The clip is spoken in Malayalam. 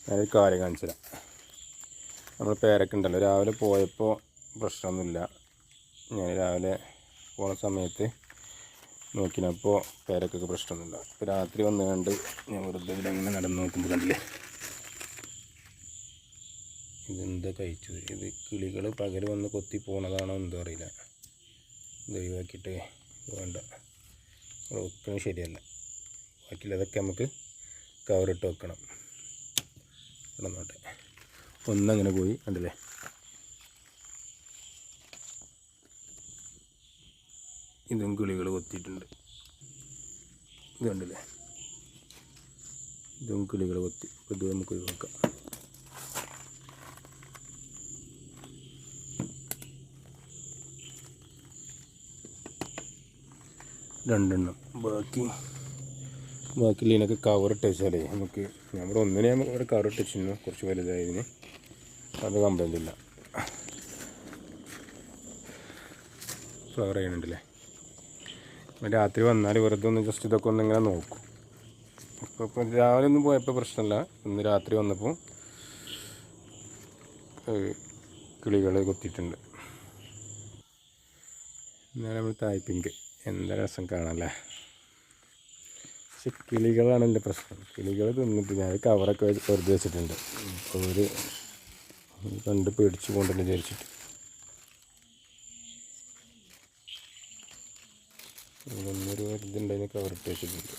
ഞാനൊരു കാര്യം കാണിച്ചു തരാം. നമ്മൾ പേരക്ക ഉണ്ടല്ലോ, രാവിലെ പോയപ്പോൾ പ്രശ്നമൊന്നുമില്ല. ഞാൻ രാവിലെ പോണ സമയത്ത് നോക്കിനപ്പോൾ പേരക്കൊക്കെ പ്രശ്നമൊന്നുമില്ല. ഇപ്പോൾ രാത്രി വന്നുകൊണ്ട് ഞാൻ വെറുതെ ഇതിലങ്ങനെ നടന്ന് നോക്കുമ്പോൾ കണ്ടില്ലേ, ഇതെന്താ കഴിച്ചത്? ഇത് കിളികൾ പകൽ വന്ന് കൊത്തി പോണതാണോ എന്തോ അറിയില്ല. ഇത് ഒഴിവാക്കിയിട്ട് വേണ്ട, വെക്കുന്നത് ശരിയല്ല. ബാക്കിയുള്ളതൊക്കെ നമുക്ക് കവറിട്ട് വെക്കണം. കിടന്നോട്ടെ. ഒന്നങ്ങനെ പോയി കണ്ടില്ലേ, ഇതും കിളികൾ കൊത്തിയിട്ടുണ്ട്. ഇത് കണ്ടില്ലേ, ഇതും കിളികൾ കൊത്തി. ഇത് നമുക്ക് ഒഴിവാക്കാം. രണ്ടെണ്ണം ബാക്കിയുള്ളതിനൊക്കെ കവറിട്ട് വെച്ചാലേ നമുക്ക്, നമ്മുടെ ഒന്നിനെ ഇവിടെ കവറിട്ട് വെച്ചിരുന്നു, കുറച്ച് വലുതായതിന്. അത് കംപ്ലൈൻ്റ് ഇല്ല. ഫ്ലവർ ചെയ്യണുണ്ടല്ലേ. രാത്രി വന്നാൽ വെറുതെ ഒന്ന് ജസ്റ്റ് ഇതൊക്കെ ഒന്നിങ്ങനെ നോക്കും. ഇപ്പോൾ രാവിലെ ഒന്നും പോയപ്പോൾ പ്രശ്നമില്ല. ഇന്ന് രാത്രി വന്നപ്പോൾ കിളികൾ കൊത്തിയിട്ടുണ്ട്. എന്നാലും നമ്മൾ തായ്പിങ്ക് എന്താ രസം കാണാമല്ലേ. പക്ഷെ കിളികളാണ് എൻ്റെ പ്രശ്നം. കിളികൾ തിന്നിട്ട് ഞാൻ കവറൊക്കെ വെറുതെ വെച്ചിട്ടുണ്ട്. അപ്പോൾ ഒരു കണ്ട് പേടിച്ച് കൊണ്ടെന്ന് വിചാരിച്ചിട്ട് ഒന്നൊരു ഇതുണ്ടായിരുന്നു, കവറിട്ട് വെച്ചിട്ടുണ്ട്.